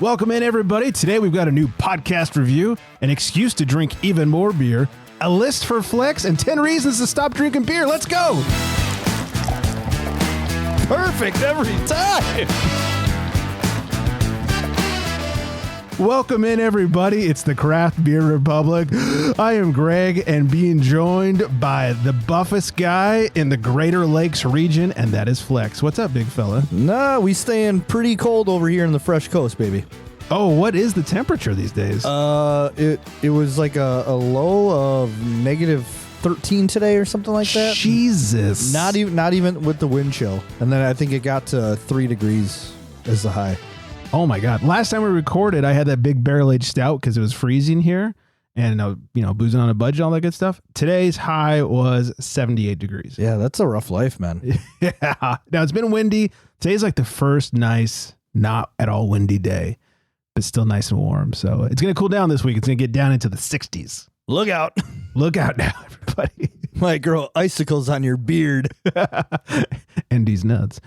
Welcome in, everybody. Today we've got a new podcast review, an excuse to drink even more beer, a list for Flex, and 10 reasons to stop drinking beer. Let's go! Perfect every time! Welcome in, everybody. It's the Craft Beer Republic. I am Greg, and being joined by the buffest guy in the Greater Lakes region, and that is Flex. What's up, big fella? Nah, we staying pretty cold over here in the fresh coast, baby. Oh, what is the temperature these days? It was like a low of negative 13 today or something like that. Jesus. Not even with the wind chill. And then I think it got to 3 degrees as the high. Oh my God. Last time we recorded, I had that big barrel-aged stout because it was freezing here and, boozing on a budget, all that good stuff. Today's high was 78 degrees. Yeah, that's a rough life, man. Yeah. Now, it's been windy. Today's like the first nice, not at all windy day, but still nice and warm. So it's going to cool down this week. It's going to get down into the 60s. Look out. Look out now, everybody. Might grow icicles on your beard. And these nuts.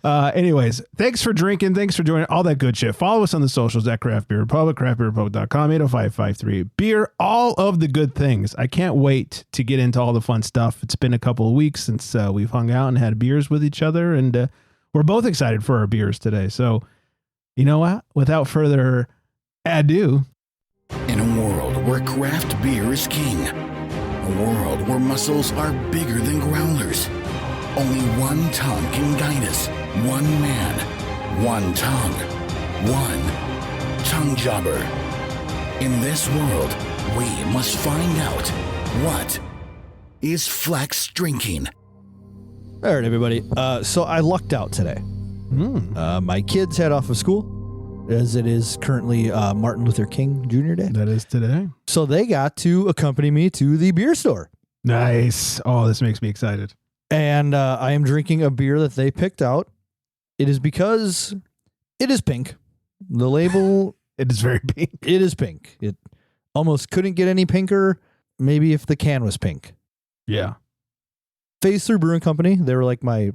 Anyways, thanks for drinking. Thanks for joining. All that good shit. Follow us on the socials at Craft Beer Republic, craftbeerrepublic.com, 80553. Beer, all of the good things. I can't wait to get into all the fun stuff. It's been a couple of weeks since we've hung out and had beers with each other, and we're both excited for our beers today. So, you know what? Without further ado. In a world where craft beer is king, a world where muscles are bigger than growlers, only one tongue can guide us. One man, one tongue, one tongue jobber. In this world, we must find out what is Flex drinking. All right, everybody. So I lucked out today. My kids head off of school, as it is currently Martin Luther King Jr. Day. That is today. So they got to accompany me to the beer store. Nice. Oh, this makes me excited. And I am drinking a beer that they picked out. It is because it is pink. The label... It is very pink. It is pink. It almost couldn't get any pinker, maybe if the can was pink. Yeah. Phase 3 Brewing Company. They were like my,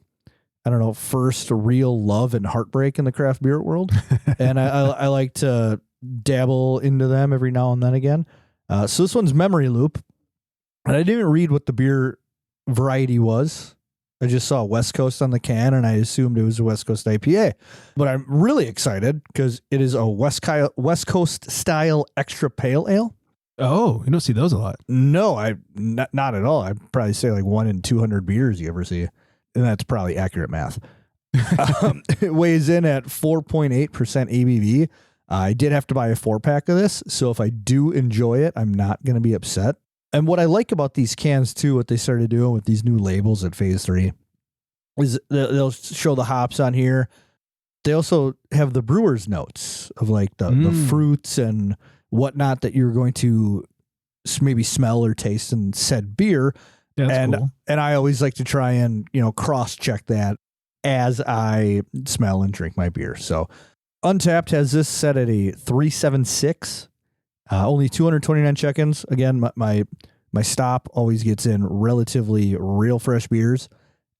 first real love and heartbreak in the craft beer world. And I like to dabble into them every now and then again. So this one's Memory Loop. And I didn't read what the beer variety was. I just saw West Coast on the can, and I assumed it was a West Coast IPA. But I'm really excited because it is a West Coast style extra pale ale. Oh, you don't see those a lot. No, not at all. I'd probably say like 1 in 200 beers you ever see. And that's probably accurate math. It weighs in at 4.8% ABV. I did have to buy a 4-pack of this. So if I do enjoy it, I'm not going to be upset. And what I like about these cans, too, what they started doing with these new labels at Phase 3, is they'll show the hops on here. They also have the brewer's notes of like the fruits and whatnot that you're going to maybe smell or taste in said beer. Yeah, that's cool. And I always like to try and, cross-check that as I smell and drink my beer. So Untapped has this set at a 3.76. Only 229 check-ins. Again, my stop always gets in relatively real fresh beers.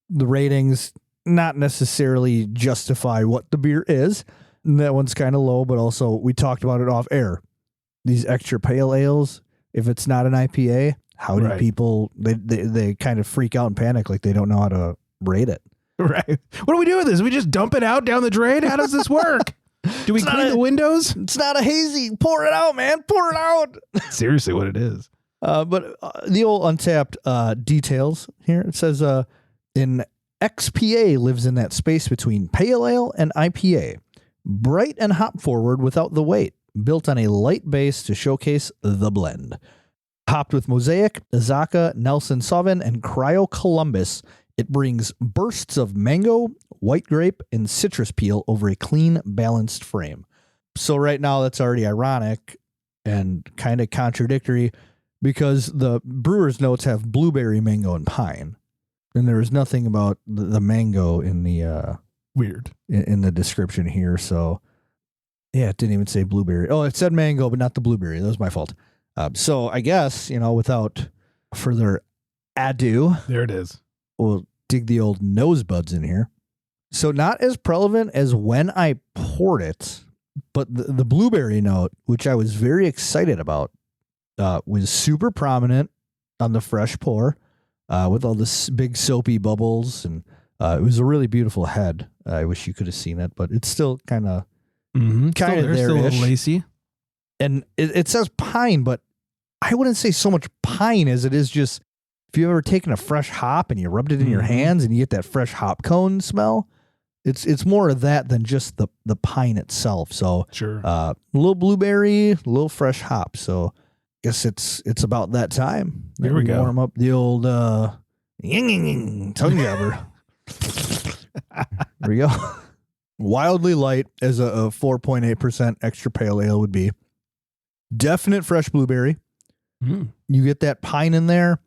The ratings not necessarily justify what the beer is. And that one's kind of low, but also we talked about it off air. These extra pale ales, if it's not an IPA, how do people, they kind of freak out and panic like they don't know how to rate it. Right. What do we do with this? We just dump it out down the drain? How does this work? Do we clean the windows? It's not a hazy. Pour it out, man. Pour it out. Seriously, what it is. But the old Untapped details here. It says an XPA lives in that space between pale ale and IPA. Bright and hop forward without the weight. Built on a light base to showcase the blend. Hopped with Mosaic, Azaka, Nelson Sauvin, and Cryo Columbus, it brings bursts of mango, white grape, and citrus peel over a clean, balanced frame. So right now that's already ironic and kind of contradictory because the brewer's notes have blueberry, mango, and pine. And there is nothing about the mango in the weird in the description here. So yeah, it didn't even say blueberry. Oh, it said mango, but not the blueberry. That was my fault. So I guess, without further ado, there it is. We'll dig the old nosebuds in here. So not as prevalent as when I poured it. But the blueberry note, which I was very excited about, was super prominent on the fresh pour, with all this big soapy bubbles, and it was a really beautiful head. I wish you could have seen it, but it's still kind of there, still a little lacy. And it says pine, but I wouldn't say so much pine as it is just, if you've ever taken a fresh hop and you rubbed it in your hands and you get that fresh hop cone smell, it's more of that than just the pine itself. So sure, a little blueberry, a little fresh hop. So I guess it's about that time. There we go. Warm up the old tongue jabber. There we go. Wildly light as a 4.8% extra pale ale would be. Definite fresh blueberry. You get that pine in there,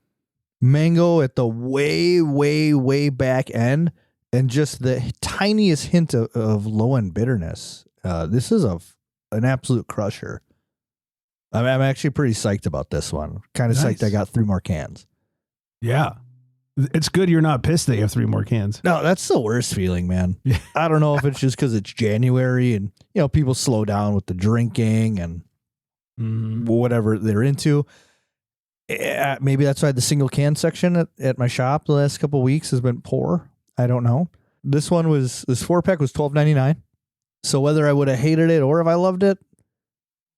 mango at the way, way, way back end, and just the tiniest hint of low end bitterness. This is an absolute crusher. I'm actually pretty psyched about this one. Kind of psyched I got 3 more cans. Yeah. It's good you're not pissed that you have 3 more cans. No, that's the worst feeling, man. Yeah. I don't know if it's just because it's January and, people slow down with the drinking and whatever they're into. Maybe that's why the single can section at my shop the last couple of weeks has been poor. I don't know. This 4-pack was $12.99. So whether I would have hated it or if I loved it,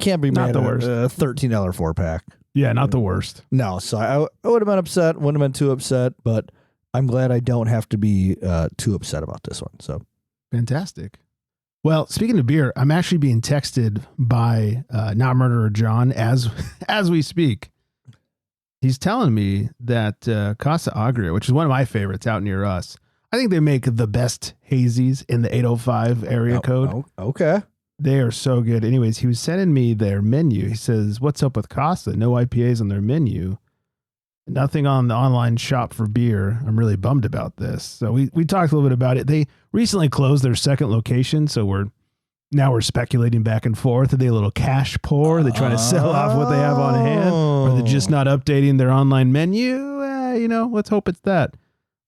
can't be mad at a $13 4-pack. Yeah, not the worst. No, so I would have been upset, wouldn't have been too upset, but I'm glad I don't have to be too upset about this one. So fantastic. Well, speaking of beer, I'm actually being texted by Not Murderer John as we speak. He's telling me that Casa Agria, which is one of my favorites out near us, I think they make the best hazies in the 805 area code. Okay. They are so good. Anyways, he was sending me their menu. He says, what's up with Casa? No IPAs on their menu. Nothing on the online shop for beer. I'm really bummed about this. So we talked a little bit about it. They recently closed their second location, so we're speculating back and forth. Are they a little cash poor? Are they trying to sell off what they have on hand? Or are they just not updating their online menu? Let's hope it's that.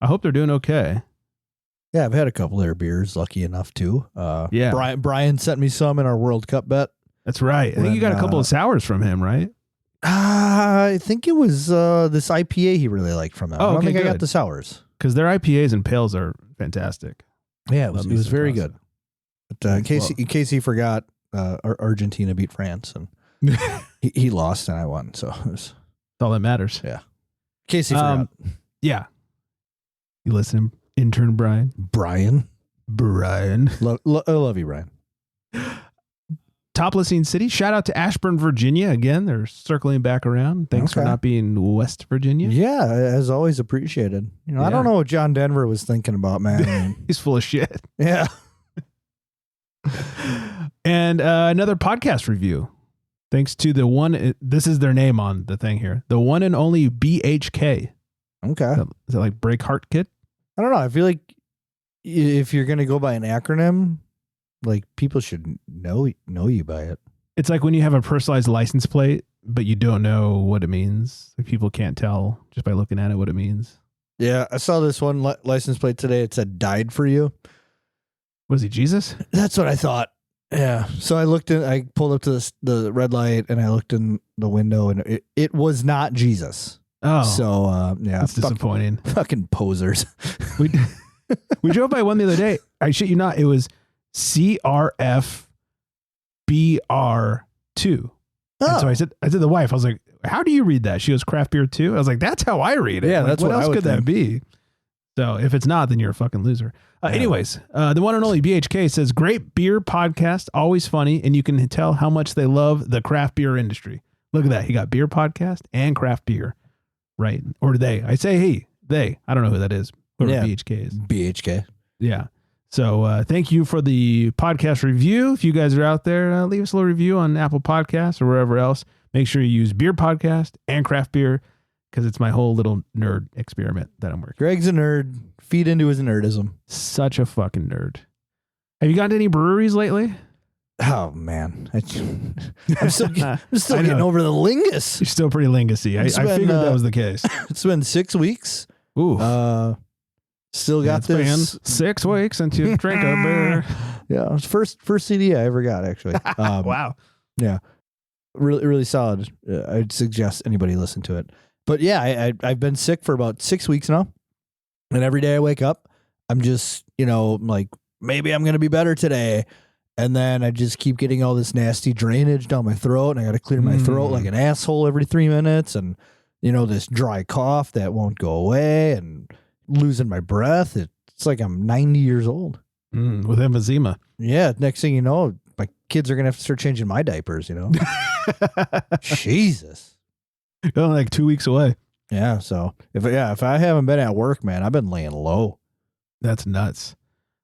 I hope they're doing okay. Yeah, I've had a couple of their beers, lucky enough to. Yeah. Brian sent me some in our World Cup bet. That's right. I think you got a couple of sours from him, right? I think it was this IPA he really liked from them. I don't think I got the sours. Because their IPAs and pales are fantastic. Yeah, it was very good. But in case he forgot, Argentina beat France and he lost and I won. So that's all that matters. Yeah. In case he forgot. Yeah. You listen, intern Brian. Brian. I love you, Brian. Top Listening City. Shout out to Ashburn, Virginia. Again, they're circling back around. Thanks for not being West Virginia. Yeah, as always, appreciated. I don't know what John Denver was thinking about, man. He's full of shit. Yeah. And another podcast review. Thanks to the one, this is their name on the thing here. The one and only BHK. Okay. Is that like Break Heart Kit? I don't know. I feel like if you're going to go by an acronym, like people should know you by it. It's like when you have a personalized license plate, but you don't know what it means. Like people can't tell just by looking at it what it means. Yeah. I saw this one license plate today. It said died for you. Was he Jesus? That's what I thought. Yeah. So I pulled up to the red light and I looked in the window and it was not Jesus. Oh. So, yeah. That's disappointing. Fucking posers. We drove by one the other day. I shit you not. It was CRFBR2. And so I said to the wife, I was like, how do you read that? She goes, craft beer 2. I was like, that's how I read it. Yeah, like, that's what else I would could that be? So if it's not, then you're a fucking loser. Anyways, the one and only BHK says, great beer podcast, always funny, and you can tell how much they love the craft beer industry. Look at that. He got beer podcast and craft beer, right? Or they. I say they. I don't know who that is. Whoever BHK is. BHK. Yeah. So thank you for the podcast review. If you guys are out there, leave us a little review on Apple Podcasts or wherever else. Make sure you use beer podcast and craft beer because it's my whole little nerd experiment that I'm working. Greg's a nerd. Feed into his nerdism. Such a fucking nerd. Have you gone to any breweries lately? Oh, man. I'm still getting over the lingus. You're still pretty lingusy. I figured that was the case. It's been 6 weeks. Ooh. Still got this. 6 weeks since you drank a beer. Yeah, it was first CD I ever got, actually. Wow. Yeah, really, really solid. I'd suggest anybody listen to it. But yeah, I've been sick for about 6 weeks now, and every day I wake up, I'm just, like, maybe I'm gonna be better today, and then I just keep getting all this nasty drainage down my throat, and I got to clear my throat like an asshole every 3 minutes, and this dry cough that won't go away, and losing my breath. It's like I'm 90 years old. With emphysema. Yeah. Next thing you know, my kids are going to have to start changing my diapers, Jesus. Like 2 weeks away. Yeah. So if I haven't been at work, man, I've been laying low. That's nuts.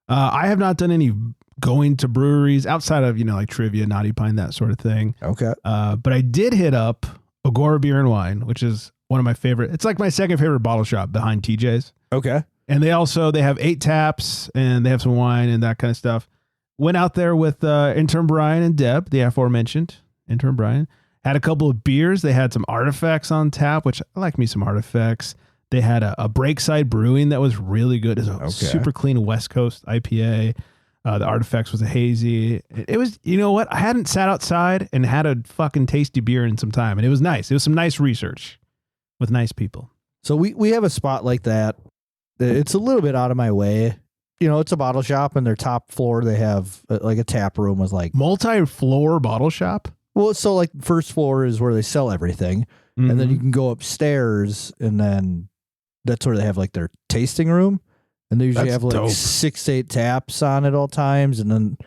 I have not done any going to breweries outside of, like Trivia, Naughty Pine, that sort of thing. Okay. But I did hit up Agora Beer and Wine, which is one of my favorite. It's like my second favorite bottle shop behind TJ's. Okay. And they have 8 taps and they have some wine and that kind of stuff. Went out there with intern Brian and Deb, the aforementioned intern Brian. Had a couple of beers. They had some Artifacts on tap, which I like me some Artifacts. They had a Breakside Brewing that was really good. It was a super clean West Coast IPA. The Artifacts was a hazy. It was, what? I hadn't sat outside and had a fucking tasty beer in some time. And it was nice. It was some nice research with nice people. So we have a spot like that. It's a little bit out of my way. It's a bottle shop, and their top floor, they have like a tap room with like multi-floor bottle shop. Well, so like first floor is where they sell everything. Mm-hmm. And then you can go upstairs, and then that's where they have like their tasting room. And they usually have like dope. 6 to 8 taps on at all times. And then,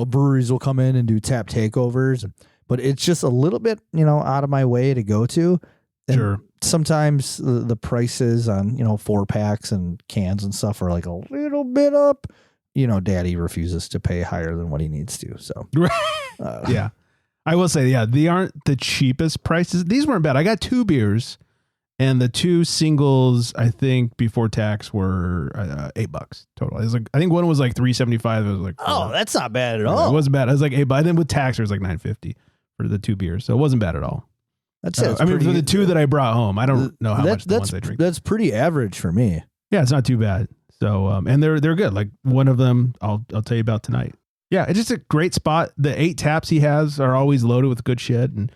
breweries will come in and do tap takeovers, but it's just a little bit, out of my way to go to. And sure. Sometimes the prices on, 4-packs and cans and stuff are like a little bit up. Daddy refuses to pay higher than what he needs to. So, yeah, I will say, they aren't the cheapest prices. These weren't bad. I got 2 beers, and the 2 singles, I think before tax, were $8 total. It was like, I think one was like $3.75. It was like, oh, that's not bad at all. It wasn't bad. I was like $8. And then with tax, it was like $9.50 for the 2 beers. So it wasn't bad at all. That's it. For the 2 that I brought home, I don't know how much the ones I drink. That's pretty average for me. Yeah, it's not too bad. So, and they're good. Like one of them, I'll tell you about tonight. Yeah, it's just a great spot. The 8 taps he has are always loaded with good shit, and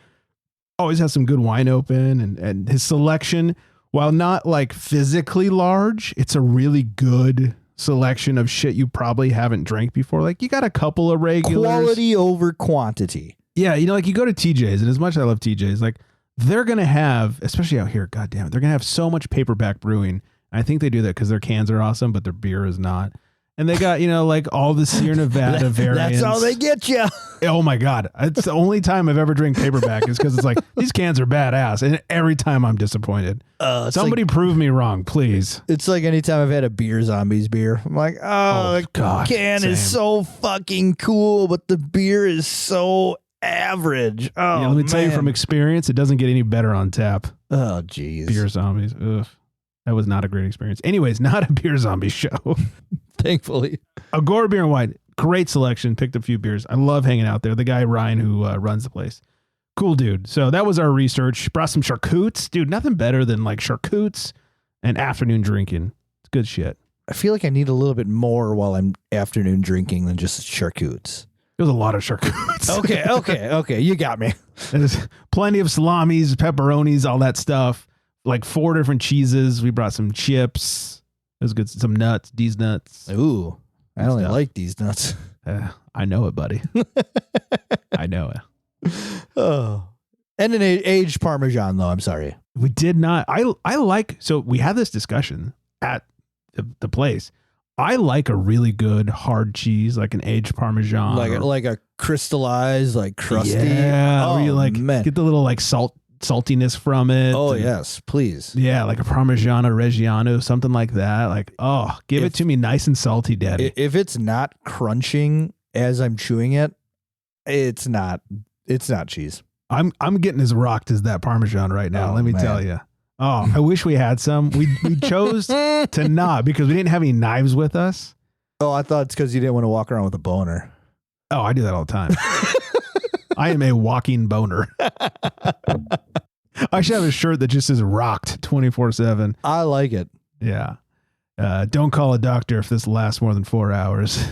always has some good wine open. And his selection, while not like physically large, it's a really good selection of shit you probably haven't drank before. Like you got a couple of regulars. Quality over quantity. Yeah, like you go to TJ's, and as much as I love TJ's, like they're going to have, especially out here, goddamn it, they're going to have so much paperback brewing. I think they do that because their cans are awesome, but their beer is not. And they got, like all the Sierra Nevada variants. That's how they get you. Oh my God. It's the only time I've ever drank paperback is because it's like, these cans are badass. And every time I'm disappointed. Somebody prove me wrong, please. It's like anytime I've had a Beer Zombies beer. I'm like, the can is so fucking cool, but the beer is so average. Oh, yeah, let me tell you from experience, it doesn't get any better on tap. Oh, geez. Beer Zombies. Ugh. That was not a great experience. Anyways, not a Beer Zombie show. Thankfully. Agora Beer and Wine. Great selection. Picked a few beers. I love hanging out there. The guy, Ryan, who runs the place. Cool dude. So that was our research. Brought some charcutes. Dude, nothing better than like charcutes and afternoon drinking. It's good shit. I feel like I need a little bit more while I'm afternoon drinking than just charcutes. There's a lot of charcutes. Okay. You got me. There's plenty of salamis, pepperonis, all that stuff. Like 4 different cheeses. We brought some chips. It was good. Some nuts. These nuts. Ooh, I only like these nuts. I know it, buddy. I know it. Oh, and an aged Parmesan, though. I'm sorry. We did not. I like. So we had this discussion at the place. I like a really good hard cheese, like an aged Parmesan, like a crystallized, like crusty. Yeah, where you get the little like saltiness from it. Oh, yes, please. Yeah, like a Parmigiano Reggiano, something like that. Like, give it to me nice and salty, daddy. If it's not crunching as I'm chewing it, it's not cheese. I'm getting as rocked as that Parmesan right now. Let me tell you. Oh, I wish we had some. We chose to not because we didn't have any knives with us. Oh, I thought it's because you didn't want to walk around with a boner. Oh, I do that all the time. I am a walking boner. I should have a shirt that just says rocked 24/7. I like it. Yeah. Don't call a doctor if this lasts more than 4 hours.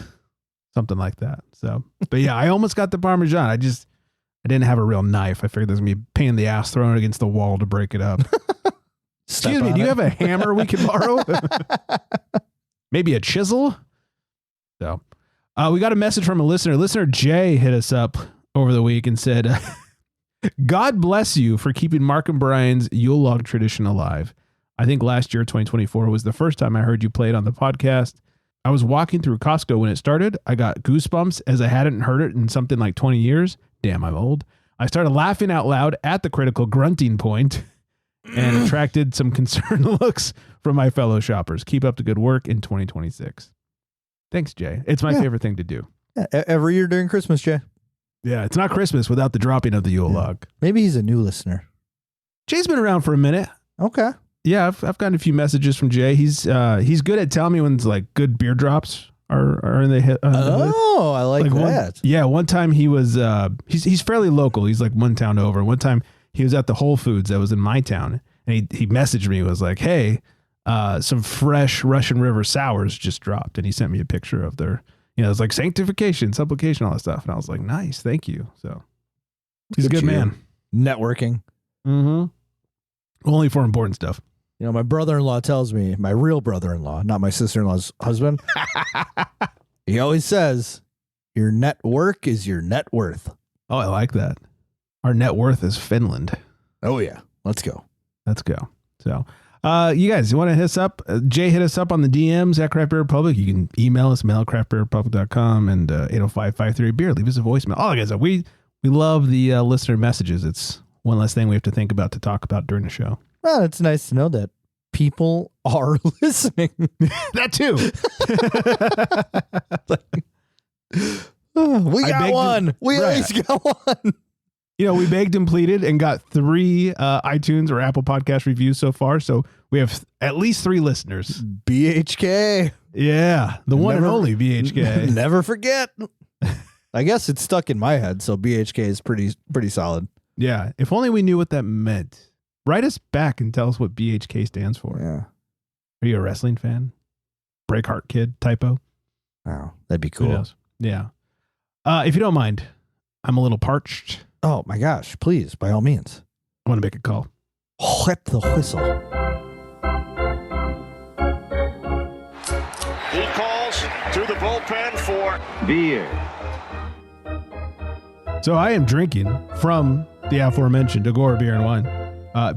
something like that. So, but yeah, I almost got the Parmesan. I didn't have a real knife. I figured there's going to be a pain in the ass throwing it against the wall to break it up. Excuse me, do you have a hammer we can borrow? Maybe a chisel? So, we got a message from a listener. Listener Jay hit us up over the week and said, God bless you for keeping Mark and Brian's Yule Log tradition alive. I think last year, 2024, was the first time I heard you play it on the podcast. I was walking through Costco when it started. I got goosebumps as I hadn't heard it in something like 20 years. Damn, I'm old. I started laughing out loud at the critical grunting point and attracted some concerned looks from my fellow shoppers. Keep up the good work in 2026. Thanks, Jay. It's my favorite thing to do. Yeah, every year during Christmas, Jay. Yeah, it's not Christmas without the dropping of the Yule Log. Maybe he's a new listener. Jay's been around for a minute. Okay. Yeah, I've gotten a few messages from Jay. He's good at telling me when like good beer drops are in the hit. I like that. One time he was he's fairly local. He's like one town over. One time he was at the Whole Foods that was in my town, and he messaged me, was like, "Hey, some fresh Russian River sours just dropped," and he sent me a picture of their, it's like sanctification, supplication, all that stuff, and I was like, "Nice, thank you." So he's a good man. Networking. Mm-hmm. Only for important stuff. My brother-in-law tells me, my real brother-in-law, not my sister-in-law's husband, he always says, your network is your net worth. Oh, I like that. Our net worth is Finland. Oh, yeah. Let's go. So, you guys, you want to hit us up? Jay hit us up on the DMs at Craft Beer Republic. You can email us, mail@craftbeerrepublic.com and 805-530-BEER. Leave us a voicemail. Oh, guys, we love the listener messages. It's one less thing we have to think about to talk about during the show. Well, it's nice to know that people are listening. That too. We got one. We at least got one. We begged and pleaded and got 3 iTunes or Apple Podcast reviews so far. So we have at least 3 listeners. BHK. Yeah. The one and only BHK. Never forget. I guess it's stuck in my head. So BHK is pretty solid. Yeah. If only we knew what that meant. Write us back and tell us what BHK stands for. Yeah. Are you a wrestling fan? Breakheart Kid typo? Oh, that'd be cool. Who knows? Yeah. If you don't mind, I'm a little parched. Oh my gosh, please, by all means. I want to make a call. Wet the whistle. He calls to the bullpen for beer. So I am drinking from the aforementioned Agora Beer and Wine.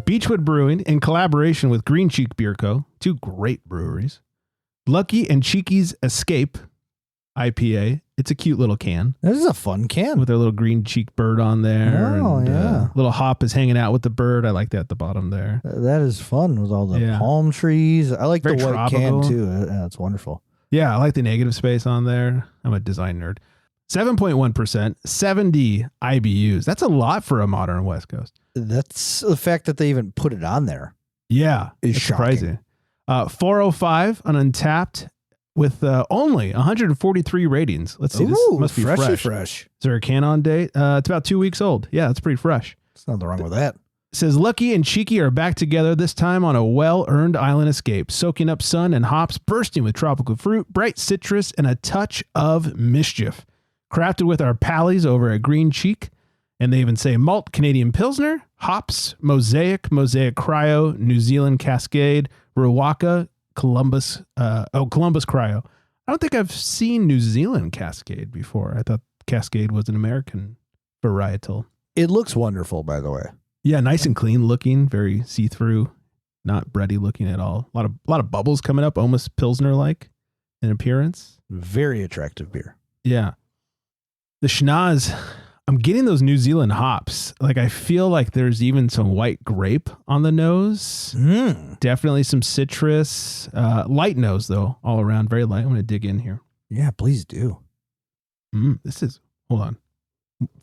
Beechwood Brewing, in collaboration with Green Cheek Beer Co., 2 great breweries. Lucky and Cheeky's Escape IPA. It's a cute little can. This is a fun can. With their little green cheek bird on there. Oh, and, yeah. Little hop is hanging out with the bird. I like that at the bottom there. That is fun with all the palm trees. I like Very the white tropical. can, too. It's wonderful. Yeah, I like the negative space on there. I'm a design nerd. 7.1%, 70 IBUs. That's a lot for a modern West Coast. That's the fact that they even put it on there. Yeah, is surprising. 405 on Untapped with only 143 ratings. Let's see. Ooh, this must be fresh. Is there a can on date? It's about 2 weeks old. Yeah, it's pretty fresh. There's nothing wrong with that. It says Lucky and Cheeky are back together, this time on a well-earned island escape, soaking up sun and hops, bursting with tropical fruit, bright citrus, and a touch of mischief. Crafted with our pallies over at Green Cheek. And they even say malt Canadian Pilsner, hops, Mosaic Cryo, New Zealand Cascade, Ruwaka, Columbus Cryo. I don't think I've seen New Zealand Cascade before. I thought Cascade was an American varietal. It looks wonderful, by the way. Yeah, nice and clean looking, very see-through, not bready looking at all. A lot of bubbles coming up, almost Pilsner-like in appearance. Very attractive beer. Yeah. The schnoz, I'm getting those New Zealand hops. Like, I feel like there's even some white grape on the nose. Definitely some citrus. Light nose, though, all around. Very light. I'm going to dig in here. Yeah, please do. Hold on.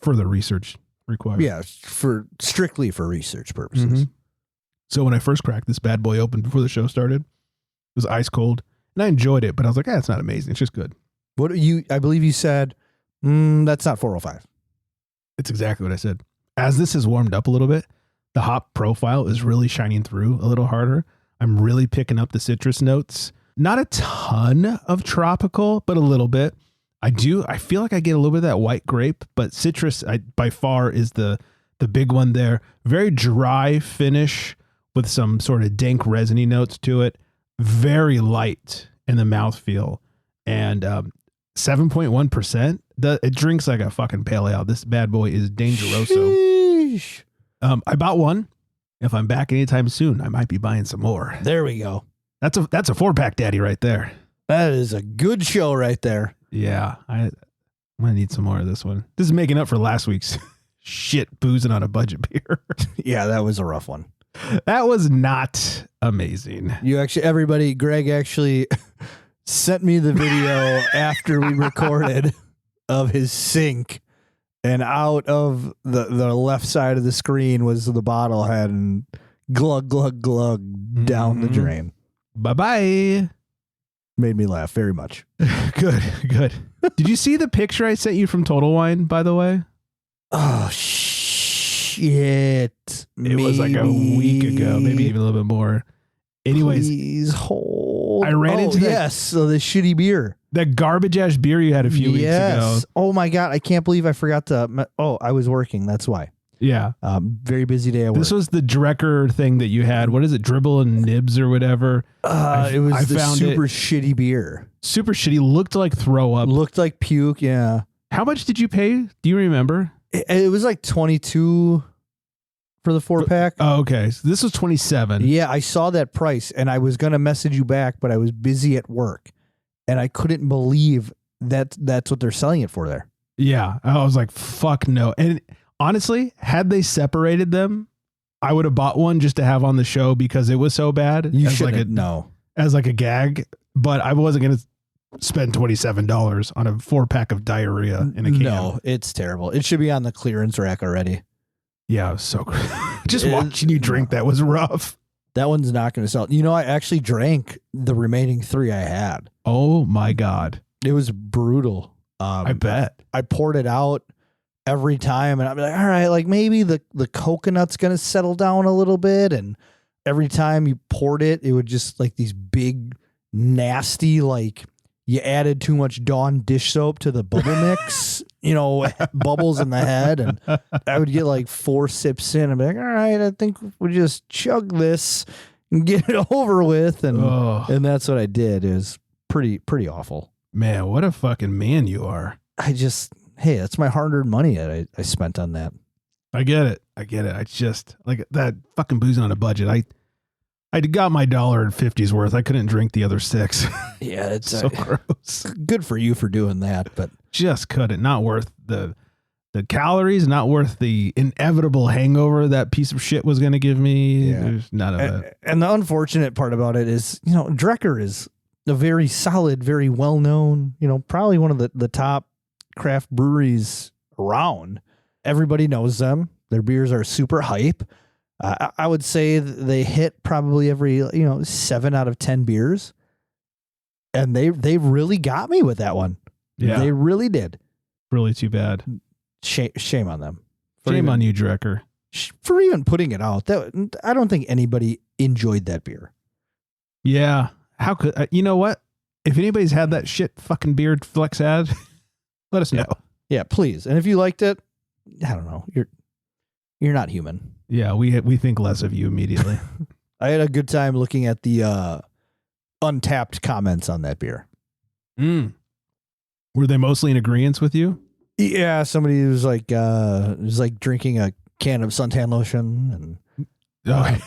Further research required. Yeah, strictly for research purposes. Mm-hmm. So when I first cracked this bad boy open before the show started, it was ice cold. And I enjoyed it, but I was like, it's not amazing. It's just good. I believe you said, that's not 405. It's exactly what I said. As this has warmed up a little bit, the hop profile is really shining through a little harder. I'm really picking up the citrus notes. Not a ton of tropical, but a little bit. I do. I feel like I get a little bit of that white grape, but citrus by far is the big one there. Very dry finish with some sort of dank resiny notes to it. Very light in the mouthfeel. And 7.1%. It drinks like a fucking pale ale. This bad boy is dangeroso. I bought one. If I'm back anytime soon, I might be buying some more. There we go. That's a 4-pack daddy right there. That is a good show right there. Yeah, I'm gonna need some more of this one. This is making up for last week's shit boozing on a budget beer. Yeah, that was a rough one. That was not amazing. Greg actually sent me the video after we recorded of his sink, and out of the left side of the screen was the bottle head, and glug, glug, glug down the drain. Bye-bye. Made me laugh very much. Good. Did you see the picture I sent you from Total Wine, by the way? Oh, shit. It was like a week ago, maybe even a little bit more. Anyways. Please hold. I ran into that. Yes. So the shitty beer. That garbage ass beer you had a few weeks ago. Oh my God. I can't believe I forgot to. I was working. That's why. Yeah. Very busy day at work. This was the Drecker thing that you had. What is it? Dribble and Nibs or whatever. It was the super shitty beer. Super shitty. Looked like throw up. Looked like puke. Yeah. How much did you pay? Do you remember? It was like 22 for the 4-pack. Oh, okay. So this was 27. Yeah. I saw that price and I was going to message you back, but I was busy at work and I couldn't believe that that's what they're selling it for there. Yeah. I was like, fuck no. And honestly, had they separated them, I would have bought one just to have on the show because it was so bad. You should know. As like a gag, but I wasn't going to spend $27 on a 4-pack of diarrhea in a can. No, it's terrible. It should be on the clearance rack already. Yeah, it was so great. Just watching you drink that was rough. That one's not going to sell. You know, I actually drank the remaining 3 I had. Oh my God. It was brutal. I bet. I poured it out every time and I'd be like, all right, like maybe the coconut's going to settle down a little bit. And every time you poured it, it would just like these big, nasty, like you added too much Dawn dish soap to the bubble mix, bubbles in the head. And I would get like 4 sips in and be like, all right, I think we'll just chug this and get it over with. And that's what I did. It was pretty awful. Man, what a fucking man you are. Hey, that's my hard-earned money that I spent on that. I get it. I just like that fucking boozing on a budget. I got my $1.50 worth. I couldn't drink the other 6. Yeah, it's so gross. Good for you for doing that, but just couldn't. Not worth the calories. Not worth the inevitable hangover that piece of shit was going to give me. Yeah. There's none of it. And the unfortunate part about it is, Drecker is a very solid, very well-known. Probably one of the top craft breweries around. Everybody knows them. Their beers are super hype. I would say they hit probably every 7 out of 10 beers, and they really got me with that one. Yeah, they really did. Really too bad. Shame on them. Shame on you, Drecker, for even putting it out. I don't think anybody enjoyed that beer. Yeah, how could you know what? If anybody's had that shit fucking beer Flex ad, let us know. Yeah, please. And if you liked it, I don't know. You're not human. Yeah, we think less of you immediately. I had a good time looking at the untapped comments on that beer. Were they mostly in agreement with you? Yeah, somebody was like drinking a can of suntan lotion, and I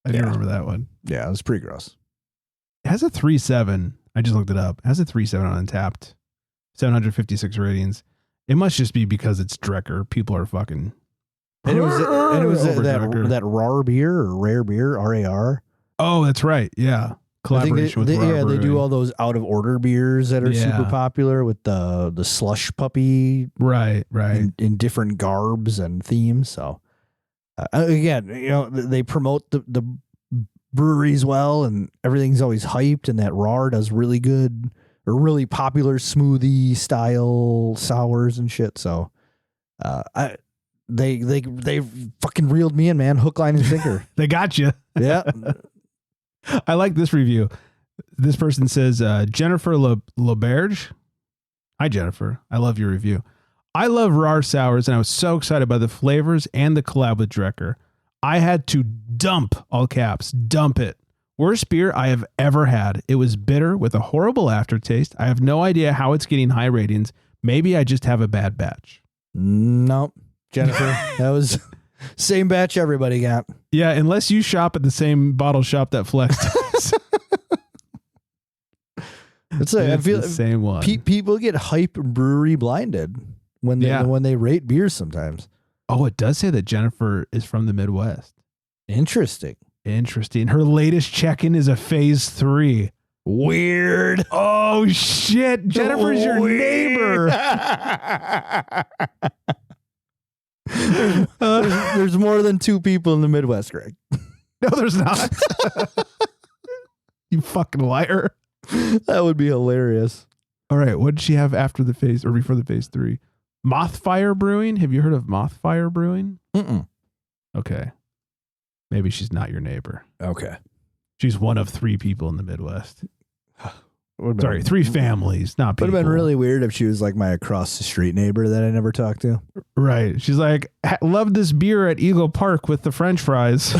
didn't remember that one. Yeah, it was pretty gross. It has a 3.7. I just looked it up. It has a 3.7 on Untapped. 756 ratings. It must just be because it's Drecker. People are fucking. And it was that RAR beer or rare beer, RAR. Oh, that's right. Yeah. Collaboration with RAR they Brewing. do all those out of order beers that are super popular with the slush puppy. Right. In different garbs and themes. So again, they promote the breweries well, and everything's always hyped, and that RAR does really good or really popular smoothie style sours and shit. So they fucking reeled me in, man. Hook, line, and sinker. They got you. Yeah. I like this review. This person says, Jennifer LeBerge. Hi, Jennifer. I love your review. I love Rar Sours, and I was so excited by the flavors and the collab with Drecker. I had to dump, all caps, dump it. Worst beer I have ever had. It was bitter with a horrible aftertaste. I have no idea how it's getting high ratings. Maybe I just have a bad batch. Nope. Jennifer, that was same batch everybody got. Yeah, unless you shop at the same bottle shop that Flex does. It's I feel the same one. People get hype brewery blinded when they rate beers sometimes. Oh, it does say that Jennifer is from the Midwest. Interesting. Her latest check-in is a phase 3. Weird. Oh, shit. Jennifer's your neighbor. There's more than 2 people in the Midwest, Greg. No, there's not. You fucking liar. That would be hilarious. All right. What did she have after the phase or before the phase 3? Mothfire Brewing. Have you heard of Mothfire Brewing? Mm-mm. Okay. Maybe she's not your neighbor. Okay. She's one of 3 people in the Midwest. Sorry, 3 families, not people. Would have been really weird if she was like my across the street neighbor that I never talked to. Right. She's like, loved this beer at Eagle Park with the French fries.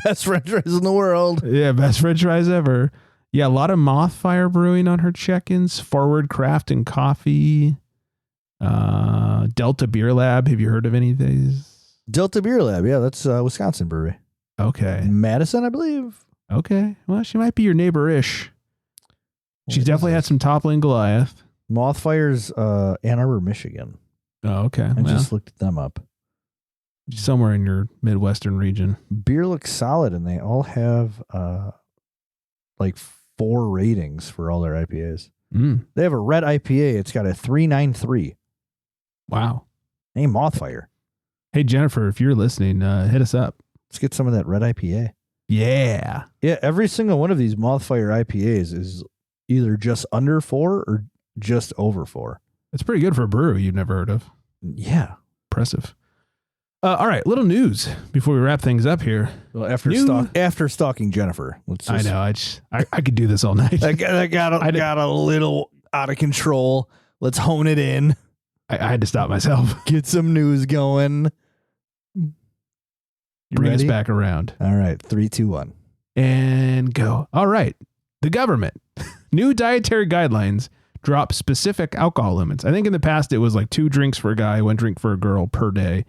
Best French fries in the world. Yeah, best French fries ever. Yeah, a lot of Mothfire Brewing on her check-ins. Forward Craft and Coffee. Delta Beer Lab. Have you heard of any of these? Delta Beer Lab. Yeah, that's Wisconsin brewery. Okay. Madison, I believe. Okay. Well, she might be your neighbor-ish. She's definitely had some toppling Goliath. Mothfire's Ann Arbor, Michigan. Oh, okay. I just looked them up. Somewhere in your Midwestern region. Beer looks solid, and they all have like 4 ratings for all their IPAs. They have a red IPA. It's got a 3.93. Wow. Hey, Mothfire. Hey, Jennifer, if you're listening, hit us up. Let's get some of that red IPA. Yeah. Yeah, every single one of these Mothfire IPAs is either just under 4 or just over 4. It's pretty good for a brewery you've never heard of. Yeah. Impressive. All right, little news before we wrap things up here. Well, after stalking Jennifer, I know. I could do this all night. I got a little out of control. Let's hone it in. I had to stop myself. Get some news going. Bring us back around. All right, 3, 2, 1. And go. All right. The government. New dietary guidelines drop specific alcohol limits. I think in the past it was like 2 drinks for a guy, 1 drink for a girl per day.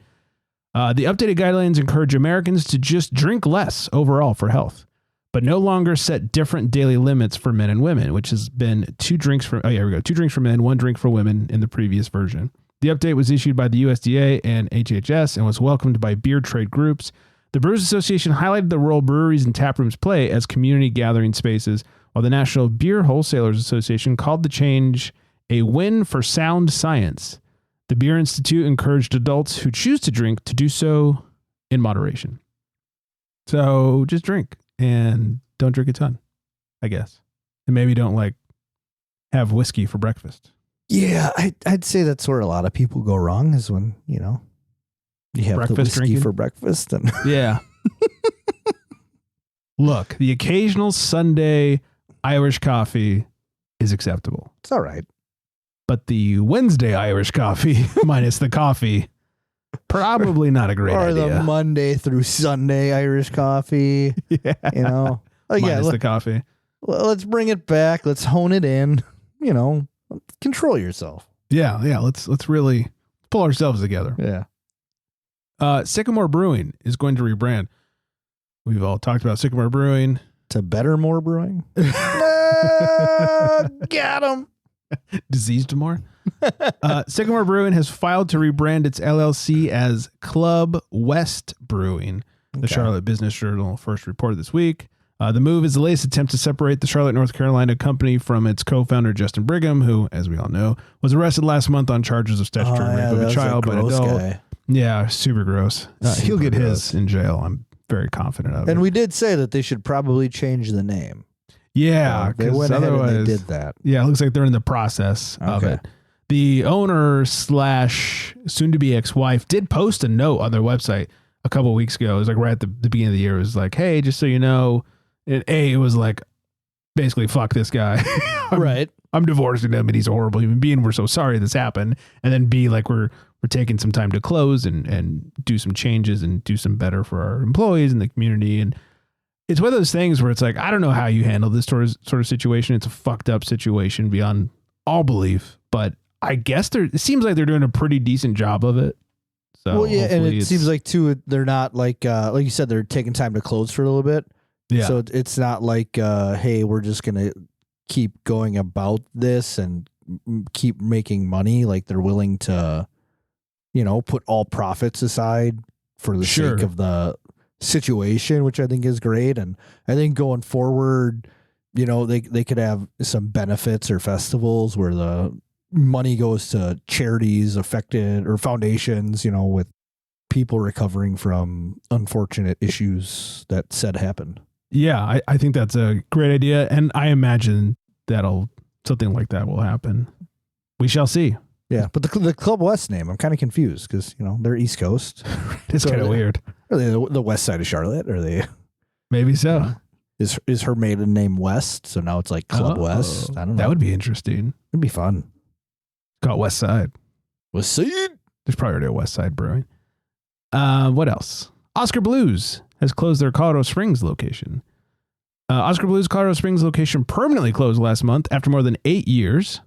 The updated guidelines encourage Americans to just drink less overall for health, but no longer set different daily limits for men and women, which has been 2 drinks for, 2 drinks for men, 1 drink for women in the previous version. The update was issued by the USDA and HHS and was welcomed by beer trade groups. The Brewers Association highlighted the role breweries and taprooms play as community gathering spaces, while the National Beer Wholesalers Association called the change a win for sound science. The Beer Institute encouraged adults who choose to drink to do so in moderation. So just drink and don't drink a ton, I guess. And maybe don't have whiskey for breakfast. Yeah, I'd say that's where a lot of people go wrong is when, you have breakfast the whiskey drinking for breakfast. And yeah. Look, the occasional Sunday Irish coffee is acceptable. It's all right. But the Wednesday Irish coffee minus the coffee, probably not a great idea. Or the Monday through Sunday Irish coffee. Yeah. Minus the coffee. Well, let's bring it back. Let's hone it in. Control yourself. Yeah. Let's really pull ourselves together. Yeah. Sycamore Brewing is going to rebrand. We've all talked about Sycamore Brewing. To Better More Brewing. Got him. Diseased more. Sycamore Brewing has filed to rebrand its LLC as Club West Brewing. The Charlotte Business Journal first reported this week. The move is the latest attempt to separate the Charlotte, North Carolina company from its co-founder, Justin Brigham, who, as we all know, was arrested last month on charges of statutory rape of a child by an adult. Guy. Yeah, super gross. He'll get his in jail. I'm very confident of it. And we did say that they should probably change the name. Yeah, they went ahead and they did that. Yeah, it looks like they're in the process of it. The owner / soon-to-be ex-wife did post a note on their website a couple of weeks ago. It was right at the beginning of the year. It was like, hey, just so you know, it was like basically fuck this guy. Right. I'm divorcing him and he's a horrible human being. We're so sorry this happened. And then B, like we're taking some time to close and do some changes and do some better for our employees and the community. And it's one of those things where it's like, I don't know how you handle this sort of situation. It's a fucked up situation beyond all belief, but I guess it seems like they're doing a pretty decent job of it. So well, yeah, and it seems like too, they're not like you said, they're taking time to close for a little bit. Yeah. So it's not like, hey, we're just going to keep going about this and keep making money. Like they're willing to, put all profits aside for the sake of the situation, which I think is great. And I think going forward, they could have some benefits or festivals where the money goes to charities affected or foundations, with people recovering from unfortunate issues that said happened. Yeah, I think that's a great idea. And I imagine something like that will happen. We shall see. Yeah, but the Club West name, I'm kind of confused because, they're East Coast. It's kind of weird. Are they the west side of Charlotte? Are they? Maybe so. Is her maiden name West? So now it's like Club West? I don't know. That would be interesting. It'd be fun. Call it West Side. West Side? There's probably already a West Side Brewing. What else? Oskar Blues has closed their Colorado Springs location. Oskar Blues' Colorado Springs location permanently closed last month after more than 8 years.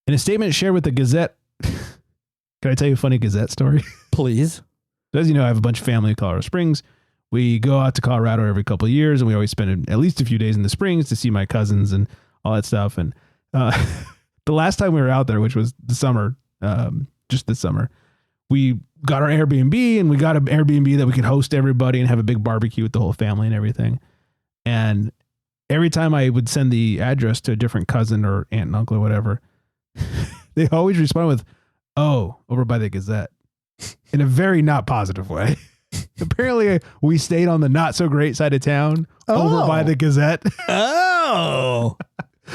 In a statement shared with the Gazette, can I tell you a funny Gazette story? Please. As you know, I have a bunch of family in Colorado Springs. We go out to Colorado every couple of years, and we always spend at least a few days in the Springs to see my cousins and all that stuff. And the last time we were out there, which was the summer, just this summer, we got our Airbnb, and we got an Airbnb that we could host everybody and have a big barbecue with the whole family and everything. And every time I would send the address to a different cousin or aunt and uncle or whatever, they always respond with, "Oh, over by the Gazette," in a very not positive way. Apparently, we stayed on the not so great side of town over by the Gazette. Oh.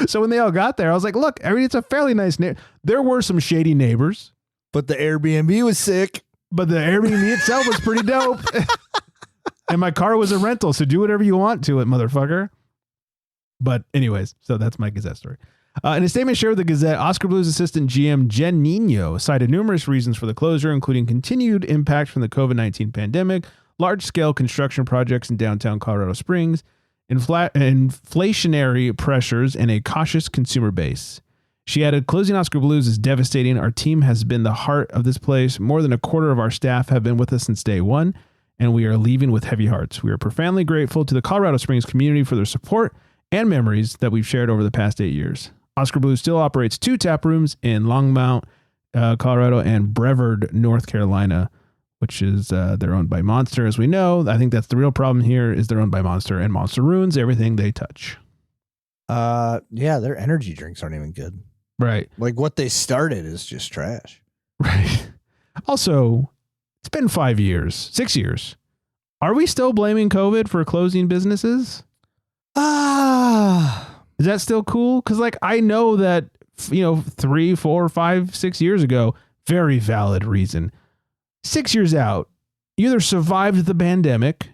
So when they all got there, I was like, look, it's a fairly nice neighborhood. There were some shady neighbors. But the Airbnb was sick. But the Airbnb itself was pretty dope. And my car was a rental, so do whatever you want to it, motherfucker. But anyways, so that's my Gazette story. In a statement shared with the Gazette, Oskar Blues assistant GM Jen Nino cited numerous reasons for the closure, including continued impact from the COVID-19 pandemic, large-scale construction projects in downtown Colorado Springs, inflationary pressures, and a cautious consumer base. She added, "Closing Oskar Blues is devastating. Our team has been the heart of this place. More than a quarter of our staff have been with us since day one, and we are leaving with heavy hearts. We are profoundly grateful to the Colorado Springs community for their support and memories that we've shared over the past 8 years." Oskar Blues still operates 2 tap rooms in Longmont, Colorado, and Brevard, North Carolina, which is they're owned by Monster, as we know. I think that's the real problem here is they're owned by Monster, and Monster ruins everything they touch. Yeah, their energy drinks aren't even good. Right. Like what they started is just trash. Right. Also, it's been 5 years, 6 years. Are we still blaming COVID for closing businesses? Is that still cool? Because I know that, 3, 4, 5, 6 years ago, very valid reason. 6 years out, you either survived the pandemic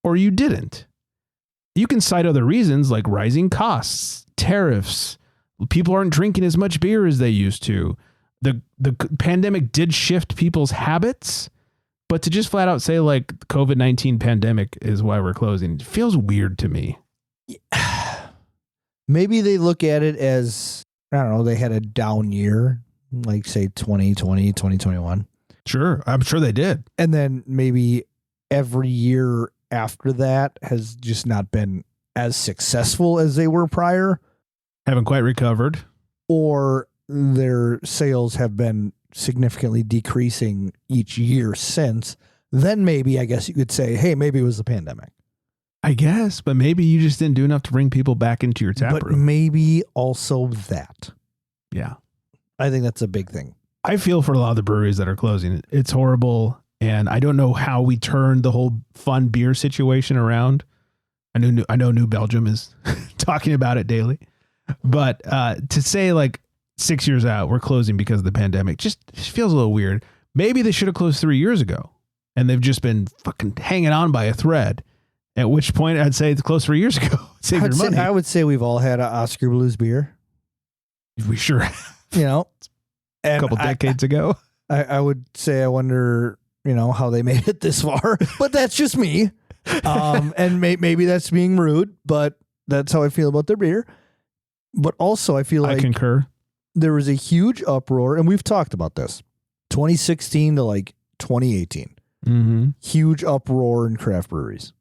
or you didn't. You can cite other reasons like rising costs, tariffs, people aren't drinking as much beer as they used to. The pandemic did shift people's habits, but to just flat out say COVID-19 pandemic is why we're closing, it feels weird to me. Maybe they look at it as, I don't know, they had a down year, like say 2020, 2021. Sure. I'm sure they did. And then maybe every year after that has just not been as successful as they were prior. Haven't quite recovered. Or their sales have been significantly decreasing each year since. Then maybe, I guess you could say, hey, maybe it was the pandemic. I guess, but maybe you just didn't do enough to bring people back into your tap room. But maybe also that. Yeah. I think that's a big thing. I feel for a lot of the breweries that are closing. It's horrible. And I don't know how we turned the whole fun beer situation around. I know New Belgium is talking about it daily. But to say 6 years out, we're closing because of the pandemic just feels a little weird. Maybe they should have closed 3 years ago and they've just been fucking hanging on by a thread. At which point I'd say it's close 3 years ago. Save your money. I would say we've all had an Oskar Blues beer. We sure have. You know, A couple decades ago. I would say I wonder, how they made it this far, but that's just me. And maybe that's being rude, but that's how I feel about their beer. But also I feel like I concur. There was a huge uproar, and we've talked about this, 2016 to like 2018. Mm-hmm. Huge uproar in craft breweries.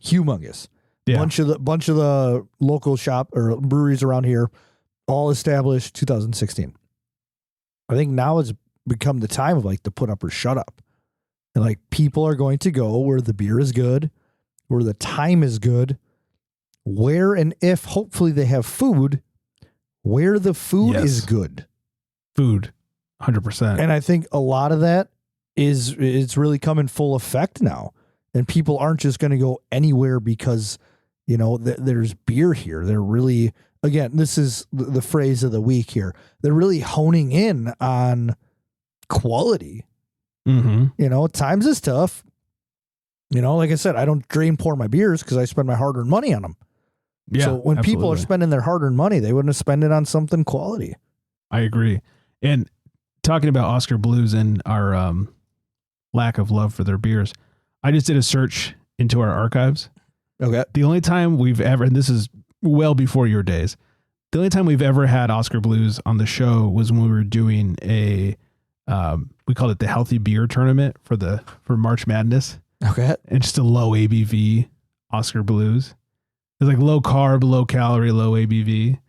Humongous. Yeah. Bunch of the local shop or breweries around here all established 2016. I think now it's become the time of like the put up or shut up. And like people are going to go where the beer is good, where the time is good, where and if hopefully they have food, where the food is good. Food, 100%. And I think a lot of that it's really come in full effect now. And people aren't just going to go anywhere because, there's beer here. They're really, again, this is the phrase of the week here. They're really honing in on quality. Mm-hmm. Times is tough. Like I said, I don't drain pour my beers because I spend my hard-earned money on them. Yeah, so when people are spending their hard-earned money, they wouldn't spend it on something quality. I agree. And talking about Oskar Blues and our lack of love for their beers, I just did a search into our archives. Okay. The only time we've ever, and this is well before your days, the only time we've ever had Oskar Blues on the show was when we were doing we called it the Healthy Beer Tournament for March Madness. Okay. And just a low ABV Oskar Blues. It was like low carb, low calorie, low ABV.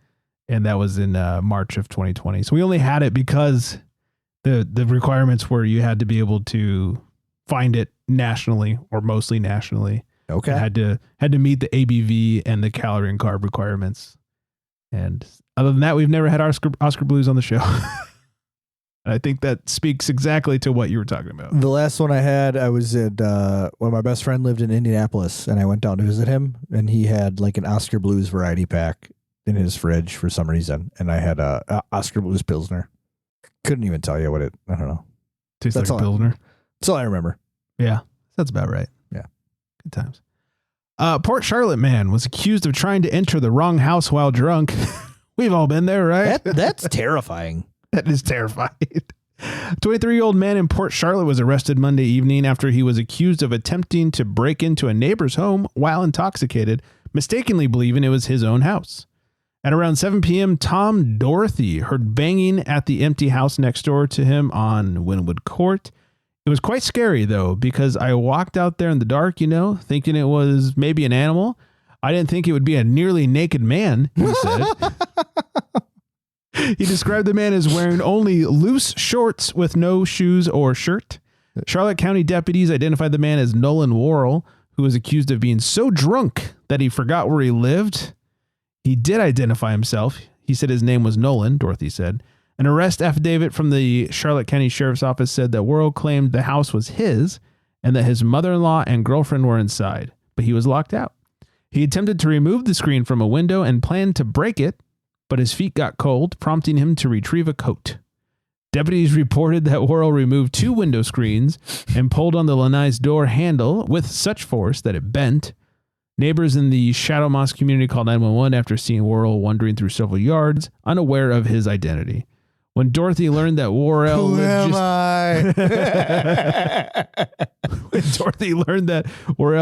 And that was in March of 2020. So we only had it because the requirements were you had to be able to find it nationally or mostly nationally. Okay. It had to meet the ABV and the calorie and carb requirements. And other than that, we've never had Oskar Blues on the show. I think that speaks exactly to what you were talking about. The last one I had, I was at when my best friend lived in Indianapolis, and I went down to visit him, and he had like an Oskar Blues variety pack in his fridge for some reason, and I had a Oskar Blues Pilsner. Couldn't even tell you what it. I don't know. Tastes like a Pilsner. That's all I remember. Yeah, that's about right. Yeah, good times. Port Charlotte man was accused of trying to enter the wrong house while drunk. We've all been there, right? That's terrifying. That is terrifying. 23-year-old man in Port Charlotte was arrested Monday evening after he was accused of attempting to break into a neighbor's home while intoxicated, mistakenly believing it was his own house. At around 7 p.m., Tom Dorothy heard banging at the empty house next door to him on Wynwood Court. It was quite scary, though, because I walked out there in the dark, thinking it was maybe an animal. I didn't think it would be a nearly naked man, he said. He described the man as wearing only loose shorts with no shoes or shirt. Charlotte County deputies identified the man as Nolan Worrell, who was accused of being so drunk that he forgot where he lived. He did identify himself. He said his name was Nolan, Dorothy said. An arrest affidavit from the Charlotte County Sheriff's Office said that Worrell claimed the house was his and that his mother-in-law and girlfriend were inside, but he was locked out. He attempted to remove the screen from a window and planned to break it, but his feet got cold, prompting him to retrieve a coat. Deputies reported that Worrell removed 2 window screens and pulled on the lanai's door handle with such force that it bent. Neighbors in the Shadow Moss community called 911 after seeing Worrell wandering through several yards, unaware of his identity. When Dorothy learned that Worrell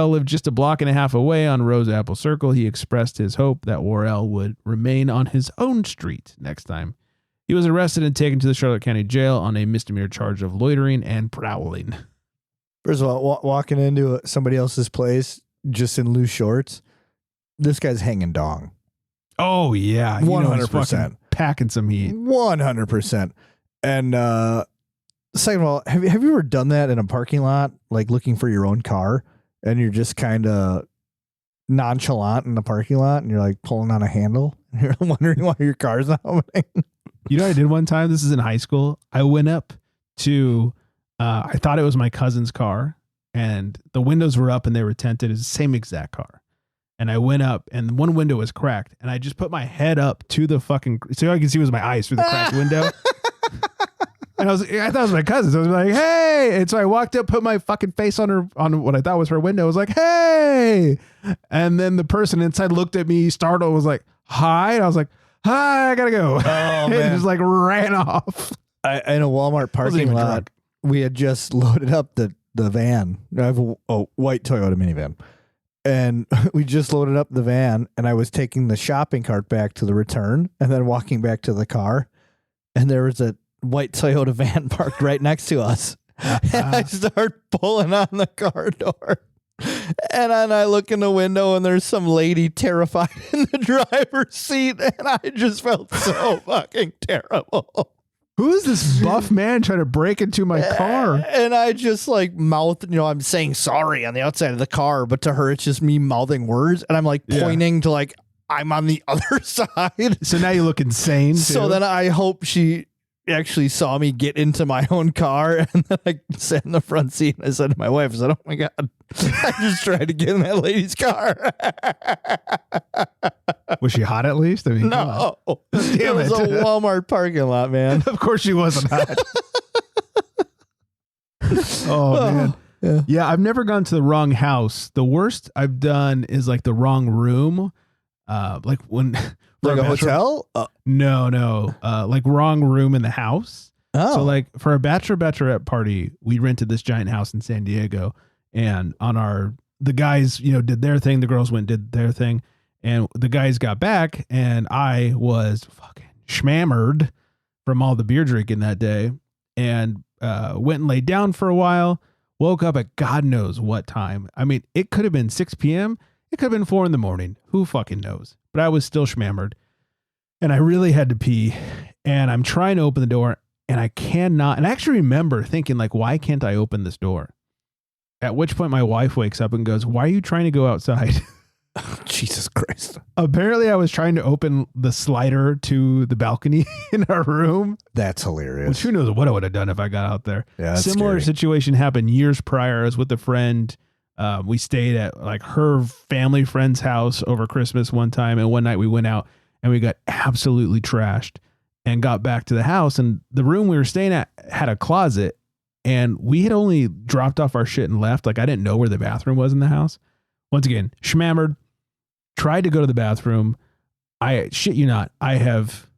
lived just a block and a half away on Rose Apple Circle, he expressed his hope that Worrell would remain on his own street next time. He was arrested and taken to the Charlotte County Jail on a misdemeanor charge of loitering and prowling. First of all, walking into somebody else's place just in loose shorts, this guy's hanging dong. Oh, yeah. 100%. Packing some heat. 100%. And second of all, have you ever done that in a parking lot, like looking for your own car, and you're just kind of nonchalant in the parking lot, and you're like pulling on a handle, and you're wondering why your car's not opening? You know what I did one time? This is in high school. I went up to, I thought it was my cousin's car, and the windows were up and they were tinted. It's the same exact car. And I went up and one window was cracked, and I just put my head up to the fucking, so all I can see was my eyes through the cracked window. And I thought it was my cousin. So I was like, hey. And so I walked up, put my fucking face on what I thought was her window. I was like, hey. And then the person inside looked at me, startled, was like, hi. And I was like, hi, I gotta go. Oh, and man. just like ran off. In a Walmart parking even lot, drunk. we had just loaded up the van. I have a white Toyota minivan. And we just loaded up the van, and I was taking the shopping cart back to the return and then walking back to the car. And there was a white Toyota van parked right next to us. And I start pulling on the car door. And then I look in the window, and there's some lady terrified in the driver's seat. And I just felt so fucking terrible. Who is this buff man trying to break into my car? And I just like mouth, I'm saying sorry on the outside of the car, but to her, it's just me mouthing words. And I'm like pointing to like, I'm on the other side. So now you look insane. So then I hope she actually saw me get into my own car. And then I sat in the front seat and I said to my wife, I said, oh my God, I just tried to get in that lady's car. Was she hot at least? I mean, No. Damn it was a Walmart parking lot, man. Of course she wasn't hot. Oh, man. Yeah, I've never gone to the wrong house. The worst I've done is like the wrong room. Like when Like a hotel? No. Like wrong room in the house. Oh. So like for a bachelorette party, we rented this giant house in San Diego, and the guys, did their thing. The girls went and did their thing, and the guys got back, and I was fucking schmammered from all the beer drinking that day, and went and laid down for a while. Woke up at God knows what time. I mean, it could have been 6 p.m. It could have been 4 a.m. Who fucking knows? But I was still schmammered, and I really had to pee, and I'm trying to open the door, and I cannot. And I actually remember thinking, like, why can't I open this door? At which point my wife wakes up and goes, why are you trying to go outside? Jesus Christ. Apparently I was trying to open the slider to the balcony in our room. That's hilarious. Which who knows what I would have done if I got out there. Yeah, that's Similar scary. situation happened years prior. I was with a friend. We stayed at like her family friend's house over Christmas one time. And one night we went out and we got absolutely trashed and got back to the house. And the room we were staying at had a closet, and we had only dropped off our shit and left. Like I didn't know where the bathroom was in the house. Once again, schmammered, tried to go to the bathroom. I shit you not. I have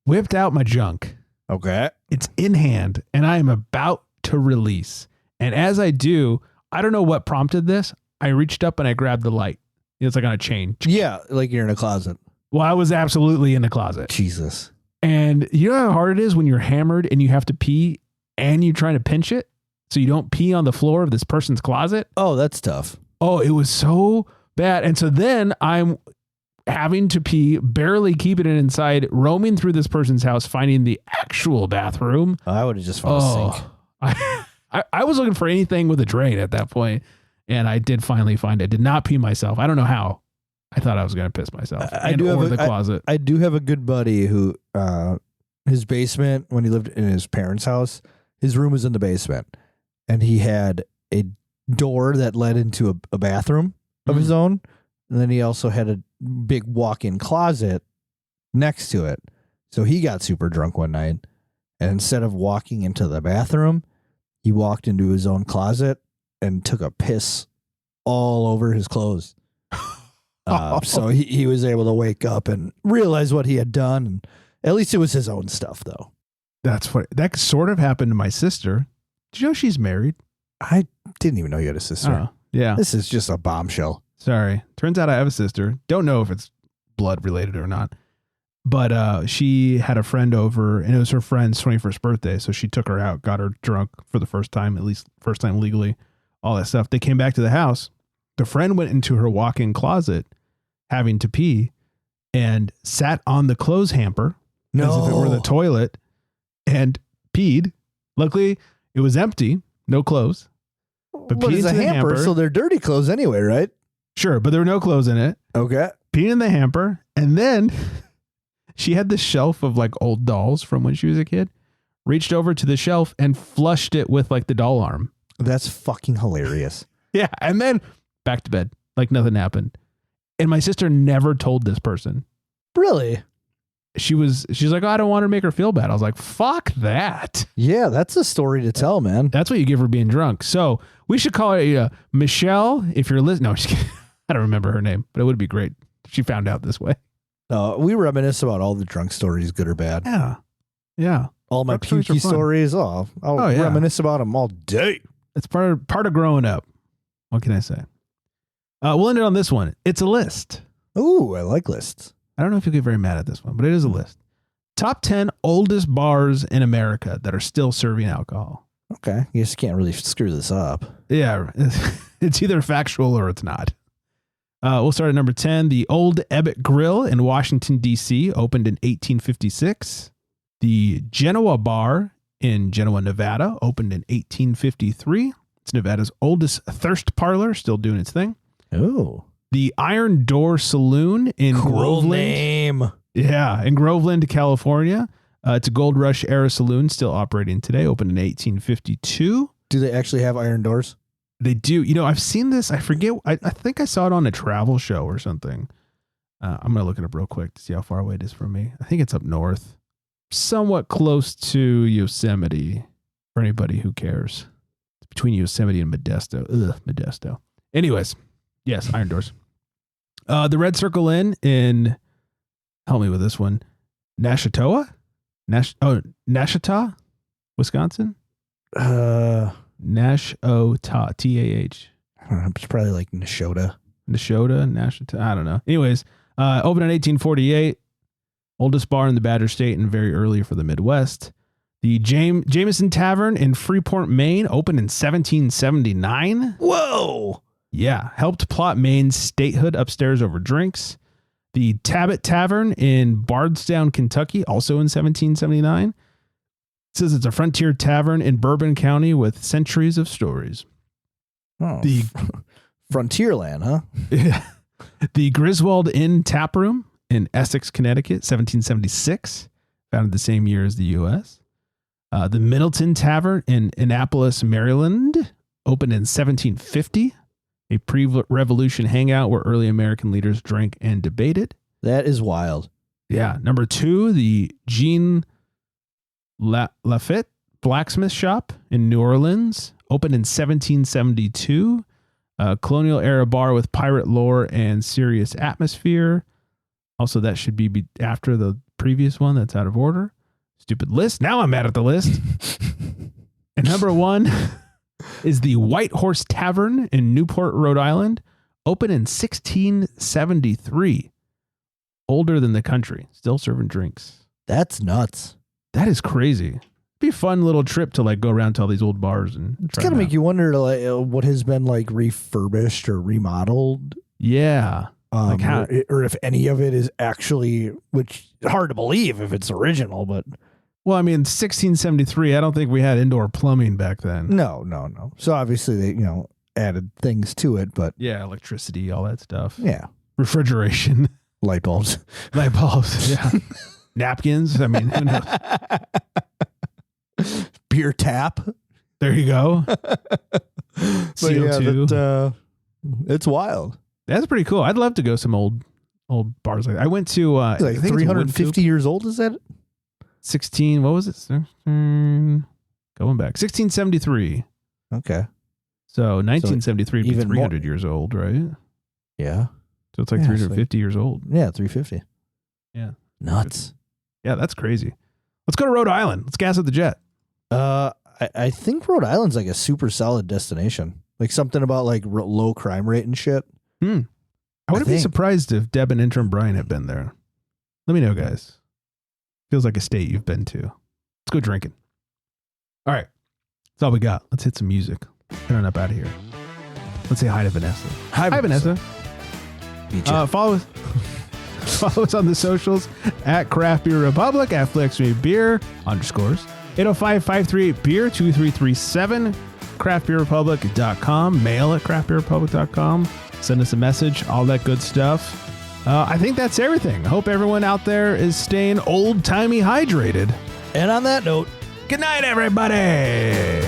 whipped out my junk. Okay. It's in hand, and I am about to release. And as I do, I don't know what prompted this. I reached up and I grabbed the light. It's like on a chain. Yeah, like you're in a closet. Well, I was absolutely in the closet. Jesus. And you know how hard it is when you're hammered and you have to pee and you're trying to pinch it so you don't pee on the floor of this person's closet? Oh, that's tough. Oh, it was so bad. And so then I'm having to pee, barely keeping it inside, roaming through this person's house, finding the actual bathroom. I would have just found a sink. I was looking for anything with a drain at that point, and I did finally find it. Did not pee myself. I don't know how. I thought I was going to piss myself. I do have the closet. I do have a good buddy who, his basement, when he lived in his parents' house, his room was in the basement, and he had a door that led into a bathroom of his own. And then he also had a big walk-in closet next to it. So he got super drunk one night, and instead of walking into the bathroom, he walked into his own closet and took a piss all over his clothes. So he was able to wake up and realize what he had done. And at least it was his own stuff, though. That's funny. That sort of happened to my sister. Did you know she's married? I didn't even know you had a sister. Oh, yeah. This is just a bombshell. Sorry. Turns out I have a sister. Don't know if it's blood related or not. But she had a friend over, and it was her friend's 21st birthday. So she took her out, got her drunk for the first time, at least first time legally, all that stuff. They came back to the house. The friend went into her walk-in closet having to pee and sat on the clothes hamper as if it were the toilet and peed. Luckily, it was empty, no clothes. But What is a hamper? So they're dirty clothes anyway, right? Sure, but there were no clothes in it. Okay. Peed in the hamper, and then she had this shelf of like old dolls from when she was a kid. Reached over to the shelf and flushed it with like the doll arm. That's fucking hilarious. Yeah, and then back to bed like nothing happened. And my sister never told this person. Really? she's like, oh, I don't want to make her feel bad. I was like, fuck that. Yeah, that's a story to tell, man. That's what you give her being drunk. So we should call her Michelle if you're listening. No, I'm just kidding. I don't remember her name, but it would be great if she found out this way. We reminisce about all the drunk stories, good or bad. Yeah. Yeah. All my Drunk pukey stories. I'll reminisce about them all day. It's part of growing up. What can I say? We'll end it on this one. It's a list. Ooh, I like lists. I don't know if you'll get very mad at this one, but it is a list. Top 10 oldest bars in America that are still serving alcohol. Okay. You just can't really screw this up. Yeah. It's either factual or it's not. We'll start at number 10. The Old Ebbitt Grill in Washington, D.C. opened in 1856. The Genoa Bar in Genoa, Nevada opened in 1853. It's Nevada's oldest thirst parlor, still doing its thing. Oh. The Iron Door Saloon in Groveland. Name. Yeah, in Groveland, California. It's a Gold Rush era saloon, still operating today, opened in 1852. Do they actually have iron doors? They do. You know, I've seen this. I forget. I think I saw it on a travel show or something. I'm going to look it up real quick to see how far away it is from me. I think it's up north, somewhat close to Yosemite for anybody who cares. It's between Yosemite and Modesto. Ugh, Modesto. Anyways, yes, Iron Doors. The Red Circle Inn in, help me with this one, Nashotah, Wisconsin? Nashotah, T-A-H. I don't know. It's probably like Nashotah. Nashotah, I don't know. Anyways, opened in 1848. Oldest bar in the Badger State and very early for the Midwest. The Jameson Tavern in Freeport, Maine opened in 1779. Whoa! Yeah, helped plot Maine's statehood upstairs over drinks. The Tabbitt Tavern in Bardstown, Kentucky, also in 1779. It says it's a frontier tavern in Bourbon County with centuries of stories. Oh, the Frontierland, huh? Yeah. The Griswold Inn Taproom in Essex, Connecticut, 1776, founded the same year as the U.S. The Middleton Tavern in Annapolis, Maryland, opened in 1750. A pre-revolution hangout where early American leaders drank and debated. That is wild. Yeah. Number 2, the Jean Lafitte Blacksmith Shop in New Orleans, opened in 1772. A colonial era bar with pirate lore and serious atmosphere. Also, that should be after the previous one. That's out of order. Stupid list. Now I'm mad at the list. And number 1 is the White Horse Tavern in Newport, Rhode Island, opened in 1673. Older than the country, still serving drinks. That's nuts. That is crazy. It'd be a fun little trip to like go around to all these old bars and it's gotta make you wonder like what has been like refurbished or remodeled. Yeah. Like how, or if any of it is actually, which hard to believe if it's original, but well, I mean, 1673, I don't think we had indoor plumbing back then. No. So obviously they, added things to it, but yeah, electricity, all that stuff. Yeah. Refrigeration. Light bulbs. Yeah. Napkins. I mean, who knows? Beer tap. There you go. CO2. Yeah, it's wild. That's pretty cool. I'd love to go some old bars like that. I went to like 350 years old, is that? 16, what was it? Going back. 1673. Okay. So 1973 would be even 300 more. years old, right? Yeah. So it's like 350 years old. Yeah, 350. Yeah. Nuts. Yeah, that's crazy. Let's go to Rhode Island. Let's gas up the jet. I think Rhode Island's like a super solid destination. Like something about like low crime rate and shit. I wouldn't be surprised if Deb and intern Brian have been there. Let me know, guys. Feels like a state you've been to. Let's go drinking. All right. That's all we got. Let's hit some music. Get on up out of here. Let's say hi to Vanessa. Hi Vanessa. Follow us on the socials at Craft Beer Republic, at FlexMeBeer _ 805-538-BEER 2337, craftbeerrepublic.com, mail at craftbeerrepublic.com, send us a message, all that good stuff. I think that's everything. I hope everyone out there is staying old-timey hydrated. And on that note, good night, everybody.